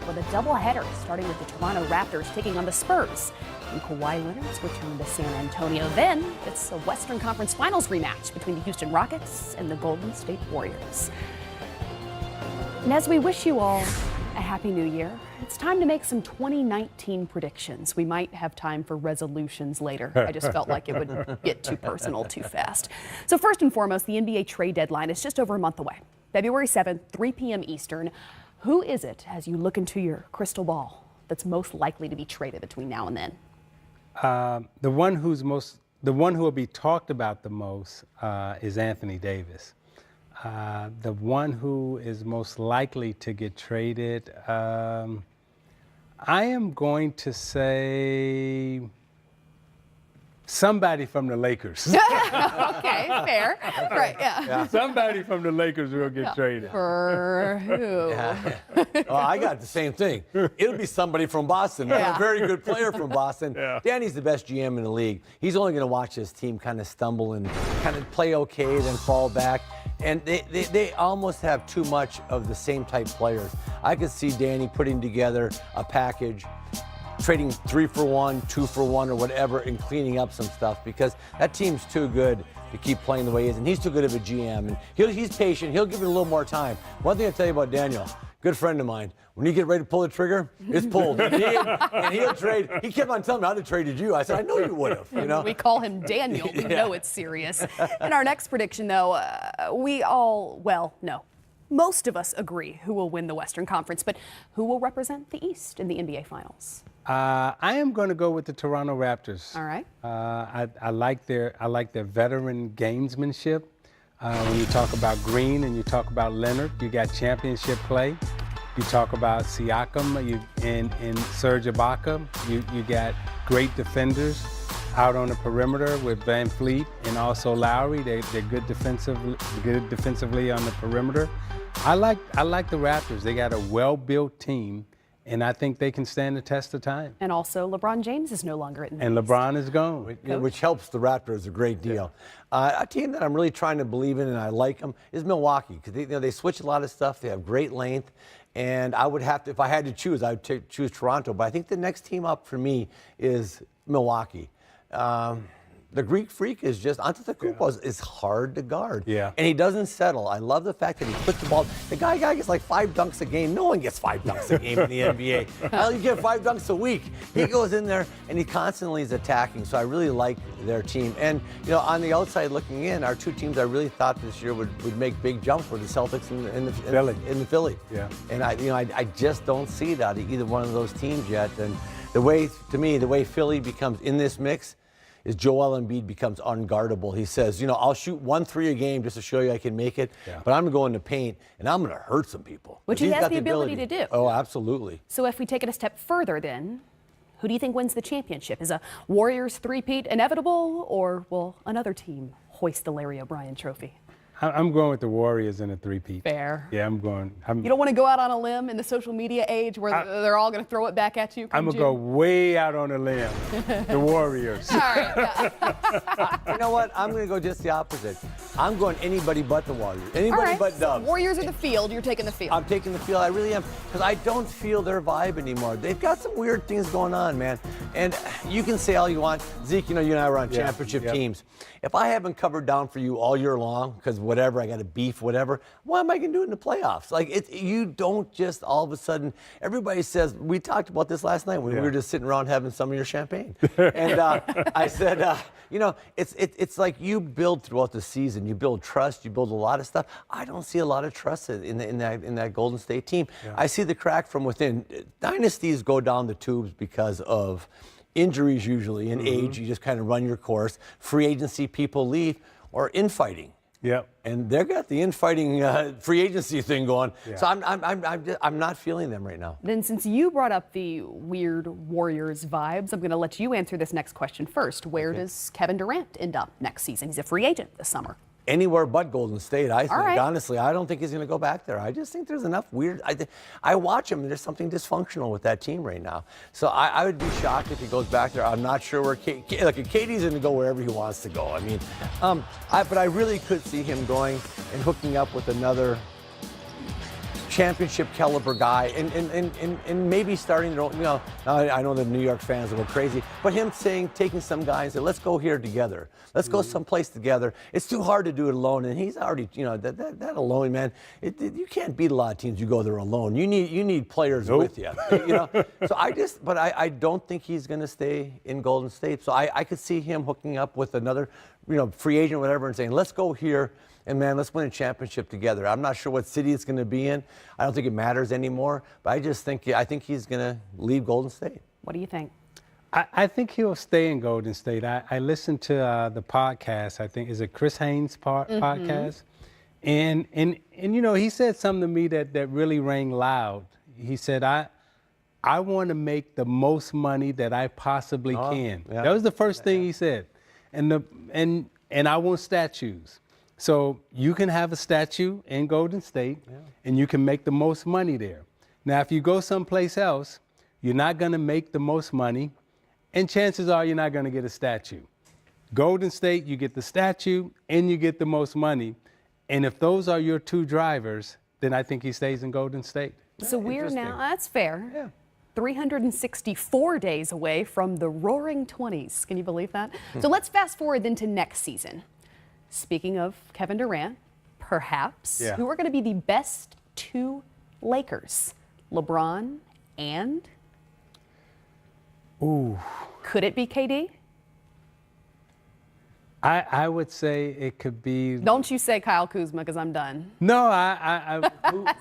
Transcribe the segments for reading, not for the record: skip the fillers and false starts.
with a doubleheader starting with the Toronto Raptors taking on the Spurs. And Kawhi Leonard's return to San Antonio. Then it's a Western Conference Finals rematch between the Houston Rockets and the Golden State Warriors. And as we wish you all a happy new year, it's time to make some 2019 predictions. We might have time for resolutions later. I just felt like it would get too personal too fast. So first and foremost, the NBA trade deadline is just over a month away. February 7th, 3 p.m. Eastern. Who is it, as you look into your crystal ball, that's most likely to be traded between now and then? The one who will be talked about the most is Anthony Davis. The one who is most likely to get traded, I am going to say somebody from the Lakers. Okay, fair. Right, yeah. Somebody from the Lakers will get traded. For who? Well, I got the same thing. It'll be somebody from Boston. Yeah. A very good player from Boston. Yeah. Danny's the best GM in the league. He's only going to watch his team kind of stumble and kind of play okay, then fall back. And they almost have too much of the same type players. I could see Danny putting together a package, trading 3 for 1, 2 for 1, or whatever, and cleaning up some stuff, because that team's too good to keep playing the way he is, and he's too good of a GM, and he's patient. He'll give it a little more time. One thing I'll tell you about Daniel, good friend of mine, when you get ready to pull the trigger, it's pulled. and he'll trade. He kept on telling me, I'd have traded you. I said, I know you would have. You know? We call him Daniel. We know it's serious. In our next prediction, though, most of us agree who will win the Western Conference, but who will represent the East in the NBA Finals? I am going to go with the Toronto Raptors. All right. I like their veteran gamesmanship. When you talk about Green and you talk about Leonard, you got championship play. You talk about Siakam and Serge Ibaka. You got great defenders out on the perimeter with Van Fleet and also Lowry. They're good defensively on the perimeter. I like the Raptors. They got a well-built team, and I think they can stand the test of time. And also, LeBron James is no longer in the And East. LeBron is gone. Which helps the Raptors a great deal. A team that I'm really trying to believe in, and I like them, is Milwaukee, because they switch a lot of stuff. They have great length. And I would have to, if I had to choose, I would choose Toronto. But I think the next team up for me is Milwaukee. The Greek Freak is just, Antetokounmpo is hard to guard. Yeah. And he doesn't settle. I love the fact that he puts the ball. The guy gets like 5 dunks a game. No one gets 5 dunks a game in the NBA. Hell, you get 5 dunks a week. He goes in there and he constantly is attacking. So I really like their team. And, on the outside looking in, our two teams I really thought this year would make big jumps were the Celtics and the Philly. Yeah. And I just don't see that either one of those teams yet. And the way Philly becomes in this mix is Joel Embiid becomes unguardable. He says, I'll shoot 1 3 a game just to show you I can make it, but I'm going to go in the paint and I'm going to hurt some people. Which he has the ability to do. Oh, absolutely. So if we take it a step further then, who do you think wins the championship? Is a Warriors three-peat inevitable, or will another team hoist the Larry O'Brien trophy? I'm going with the Warriors in a three-peat. Fair. Yeah, I'm going. You don't want to go out on a limb in the social media age where they're all going to throw it back at you? I'm going to go way out on a limb. The Warriors. All right. Yeah. You know what? I'm going to go just the opposite. I'm going anybody but the Warriors. Anybody All right. but So Dubs. Warriors are the field. You're taking the field. I'm taking the field. I really am. Because I don't feel their vibe anymore. They've got some weird things going on, man. And you can say all you want. Zeke, you and I were on championship teams. If I haven't covered down for you all year long, because whatever, I got a beef, whatever, what am I going to do in the playoffs? You don't just all of a sudden, everybody says, we talked about this last night when we were just sitting around having some of your champagne. And I said, it's like you build throughout the season. You build trust. You build a lot of stuff. I don't see a lot of trust in that Golden State team. Yeah. I see the crack from within. Dynasties go down the tubes because of injuries usually, and age. You just kind of run your course. Free agency, people leave, or infighting. Yep. And they've got the infighting free agency thing going. Yeah. So I'm not feeling them right now. Then since you brought up the weird Warriors vibes, I'm going to let you answer this next question first. Where does Kevin Durant end up next season? He's a free agent this summer. Anywhere but Golden State, I think. Right. Honestly, I don't think he's going to go back there. I just think there's enough weird. I watch him, and there's something dysfunctional with that team right now. So I would be shocked if he goes back there. I'm not sure where KD's going to go wherever he wants to go. I mean, but I really could see him going and hooking up with another championship caliber guy, and maybe starting to, now I know the New York fans will go crazy, but him taking some guys and saying, let's go here together. Let's go someplace together. It's too hard to do it alone, and he's already, that alone, man, you can't beat a lot of teams you go there alone. You need players with you, So I don't think he's going to stay in Golden State. So I could see him hooking up with another, free agent or whatever and saying, let's go here. And, man, let's win a championship together. I'm not sure what city it's going to be in. I don't think it matters anymore. But I think he's going to leave Golden State. What do you think? I think he'll stay in Golden State. I listened to the podcast. I think, is it Chris Haynes' podcast? And he said something to me that really rang loud. He said, I want to make the most money that I possibly can. Yeah. That was the first thing he said. And I want statues. So you can have a statue in Golden State, and you can make the most money there. Now, if you go someplace else, you're not going to make the most money, and chances are you're not going to get a statue. Golden State, you get the statue, and you get the most money. And if those are your two drivers, then I think he stays in Golden State. So we're now, that's fair, 364 days away from the Roaring 20s. Can you believe that? So let's fast forward then to next season. Speaking of Kevin Durant, perhaps, who are going to be the best two Lakers? LeBron and? Ooh. Could it be KD? I would say it could be. Don't you say Kyle Kuzma, because I'm done. No,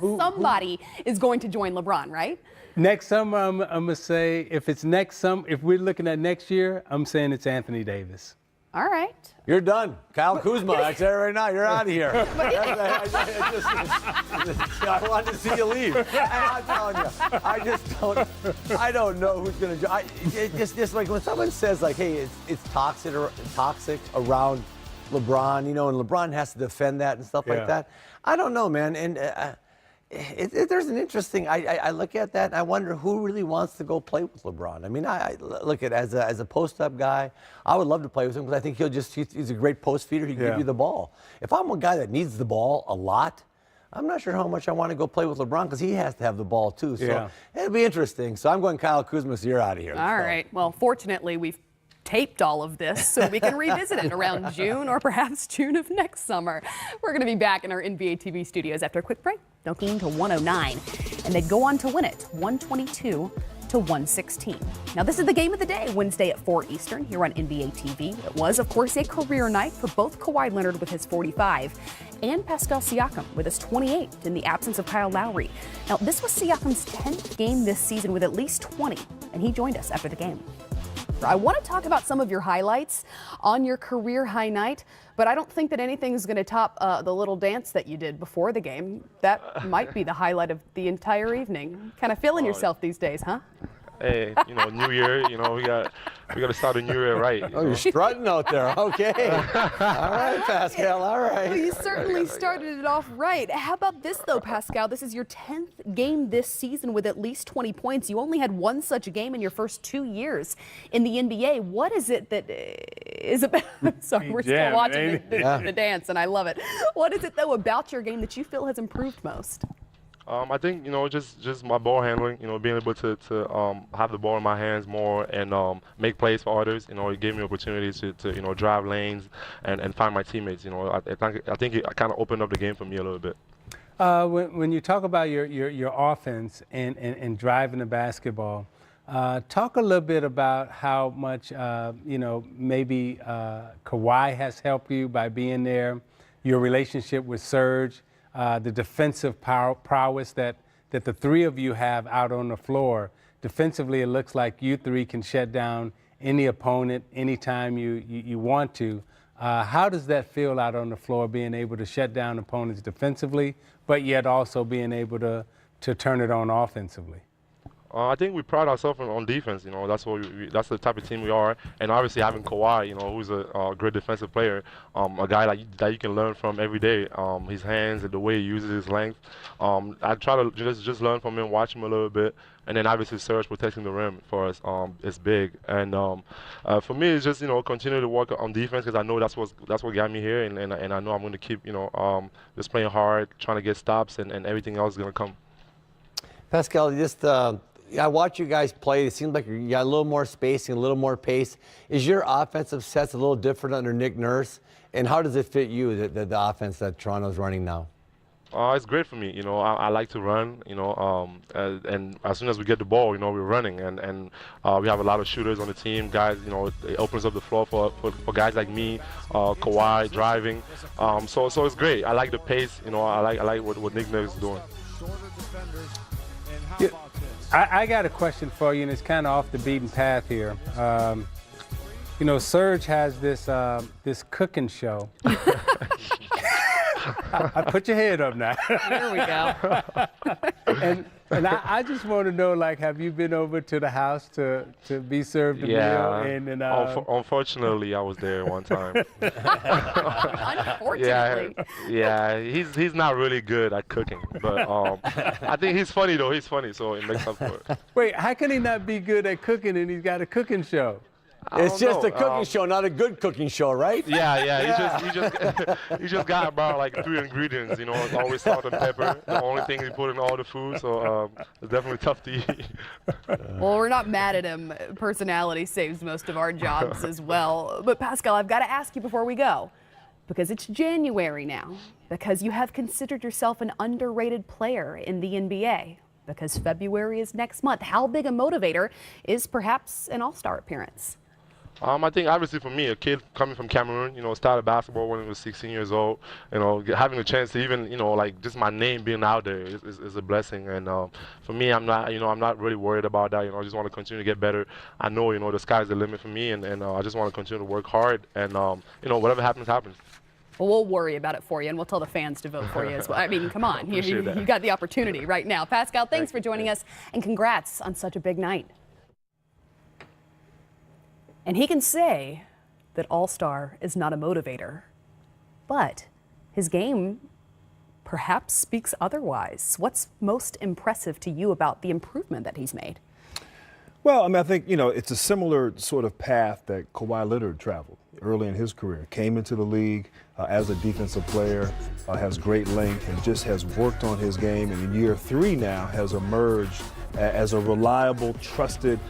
Somebody is going to join LeBron, right? Next summer, I'm going to say, if we're looking at next year, I'm saying it's Anthony Davis. All right. You're done. Kyle Kuzma, I tell you right now, you're out of here. I wanted to see you leave. I'm telling you, I don't know who's going to join. It's just like when someone says, like, hey, it's toxic around LeBron, and LeBron has to defend that and stuff like that. I don't know, man. And there's an interesting, I look at that and I wonder who really wants to go play with LeBron. I mean, I look at as a post-up guy, I would love to play with him because I think he's a great post feeder. He can give you the ball. If I'm a guy that needs the ball a lot, I'm not sure how much I want to go play with LeBron because he has to have the ball too. So it'll be interesting. So I'm going Kyle Kuzma, so you're out of here. All right. Well, fortunately, we've taped all of this so we can revisit it around June or perhaps June of next summer. We're going to be back in our NBA TV studios after a quick break. Dunking to 109, and they go on to win it 122-116. Now, this is the game of the day, Wednesday at 4 Eastern here on NBA TV. It was, of course, a career night for both Kawhi Leonard with his 45 and Pascal Siakam with his 28 in the absence of Kyle Lowry. Now, this was Siakam's 10th game this season with at least 20, and he joined us after the game. I want to talk about some of your highlights on your career high night, but I don't think that anything is going to top the little dance that you did before the game. That might be the highlight of the entire evening. Kind of feeling yourself these days, huh? Hey, New Year, we got to start the new year right. Oh, you're strutting out there. Okay. All right, Pascal. All right. Well, you certainly started it off right. How about this, though, Pascal? This is your 10th game this season with at least 20 points. You only had one such game in your first 2 years in the NBA. What is it that is about? Sorry, we're still watching the dance, and I love it. What is it, though, about your game that you feel has improved most? I think, just my ball handling, being able to have the ball in my hands more and make plays for others. It gave me opportunities to drive lanes and find my teammates. I think it kind of opened up the game for me a little bit. When you talk about your offense and driving the basketball, talk a little bit about how much, maybe Kawhi has helped you by being there, your relationship with Serge, the defensive prowess that the three of you have out on the floor. Defensively, it looks like you three can shut down any opponent anytime you want to. How does that feel out on the floor, being able to shut down opponents defensively, but yet also being able to turn it on offensively? I think we pride ourselves on defense. That's what that's the type of team we are. And obviously having Kawhi, who's a great defensive player, a guy that you can learn from every day. His hands and the way he uses his length. I try to just learn from him, watch him a little bit. And then obviously Serge protecting the rim for us is big. And for me, it's just continue to work on defense because I know that's what got me here, and I know I'm going to keep just playing hard, trying to get stops, and everything else is going to come. Pascal, just I watch you guys play. It seems like you got a little more spacing, a little more pace. Is your offensive sets a little different under Nick Nurse? And how does it fit you, the offense that Toronto's running now? It's great for me. I like to run. And as soon as we get the ball, we're running, and we have a lot of shooters on the team. Guys, it opens up the floor for guys like me, Kawhi driving. So it's great. I like the pace. I like what Nick Nurse is doing. Yeah, I got a question for you, and it's kind of off the beaten path here. Serge has this cooking show. I put your head up now. There we go. and I just want to know, have you been over to the house to be served a meal? Unfortunately, I was there one time. Unfortunately. Yeah. He's not really good at cooking, but I think he's funny though. He's funny, so it makes up for it. Wait, how can he not be good at cooking and he's got a cooking show? It's just a cooking show, not a good cooking show, right? Yeah. He just got about 3 ingredients. It's always salt and pepper. The only thing he put in all the food, so it's definitely tough to eat. Well, we're not mad at him. Personality saves most of our jobs as well. But Pascal, I've got to ask you before we go, because it's January now, because you have considered yourself an underrated player in the NBA, because February is next month. How big a motivator is perhaps an All-Star appearance? I think obviously for me, a kid coming from Cameroon, started basketball when he was 16 years old, having a chance to even, just my name being out there is a blessing. And for me, I'm not really worried about that. I just want to continue to get better. I know, the sky's the limit for me, and I just want to continue to work hard. And, whatever happens, happens. Well, we'll worry about it for you, and we'll tell the fans to vote for you as well. I mean, come on. You got the opportunity right now. Pascal, thanks for joining us, and congrats on such a big night. And he can say that All-Star is not a motivator, but his game perhaps speaks otherwise. What's most impressive to you about the improvement that he's made? Well, I think, it's a similar sort of path that Kawhi Leonard traveled early in his career. Came into the league as a defensive player, has great length, and just has worked on his game. And in year 3 now has emerged as a reliable, trusted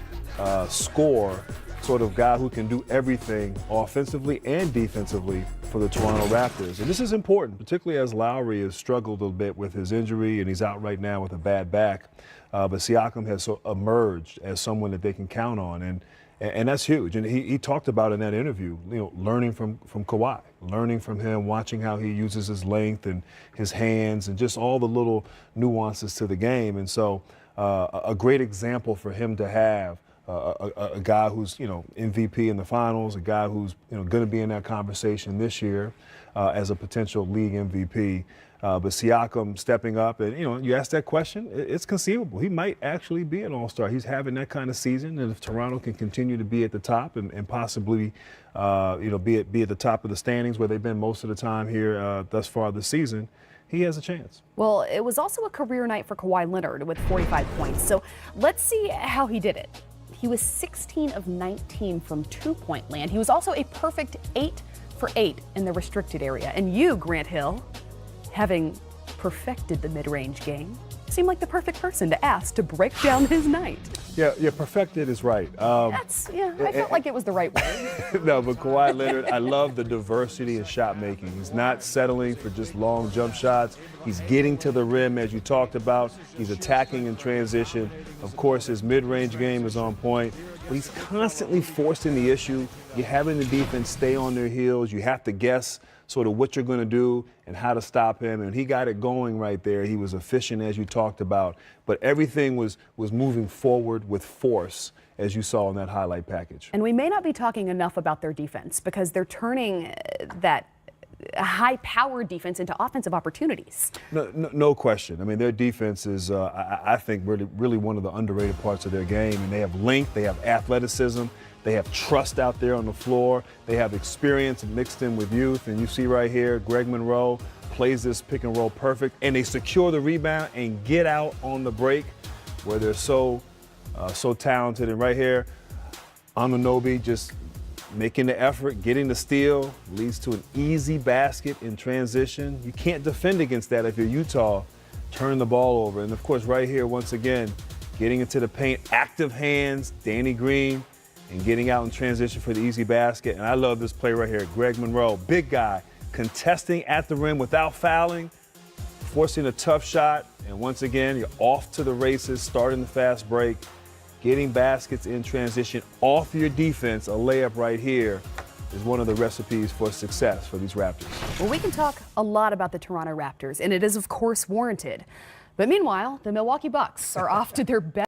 scorer, sort of guy who can do everything offensively and defensively for the Toronto Raptors. And this is important, particularly as Lowry has struggled a bit with his injury and he's out right now with a bad back. But Siakam has emerged as someone that they can count on, and that's huge. And he talked about in that interview, learning from Kawhi, learning from him, watching how he uses his length and his hands and just all the little nuances to the game. And so a great example for him to have. A guy who's, MVP in the finals, a guy who's, going to be in that conversation this year as a potential league MVP. But Siakam stepping up, and, you ask that question, it's conceivable. He might actually be an All-Star. He's having that kind of season, and if Toronto can continue to be at the top and possibly, be at the top of the standings where they've been most of the time here thus far this season, he has a chance. Well, it was also a career night for Kawhi Leonard with 45 points. So let's see how he did it. He was 16 of 19 from two-point land. He was also a perfect 8 for 8 in the restricted area. And you, Grant Hill, having perfected the mid-range game, seemed like the perfect person to ask to break down his night. Yeah, perfected is right. I felt like it was the right word. No, but Kawhi Leonard, I love the diversity in shot making. He's not settling for just long jump shots. He's getting to the rim, as you talked about. He's attacking in transition. Of course, his mid-range game is on point, but he's constantly forcing the issue. You're having the defense stay on their heels. You have to guess sort of what you're going to do and how to stop him. And he got it going right there. He was efficient, as you talked about. But everything was moving forward with force, as you saw in that highlight package. And we may not be talking enough about their defense because they're turning that high-powered defense into offensive opportunities. No question. I mean, their defense is, I think, really one of the underrated parts of their game. And they have length, they have athleticism, they have trust out there on the floor, they have experience mixed in with youth. And you see right here, Greg Monroe plays this pick and roll perfect, and they secure the rebound and get out on the break where they're so talented. And right here, Anunoby just making the effort, getting the steal, leads to an easy basket in transition. You can't defend against that if you're Utah. turn the ball over. And of course, right here, once again, getting into the paint, active hands, Danny Green, and getting out in transition for the easy basket. And I love this play right here. Greg Monroe, big guy, contesting at the rim without fouling, forcing a tough shot. And once again, you're off to the races, starting the fast break, getting baskets in transition off your defense. A layup right here is one of the recipes for success for these Raptors. Well, we can talk a lot about the Toronto Raptors, and it is, of course, warranted. But meanwhile, the Milwaukee Bucks are off to their best.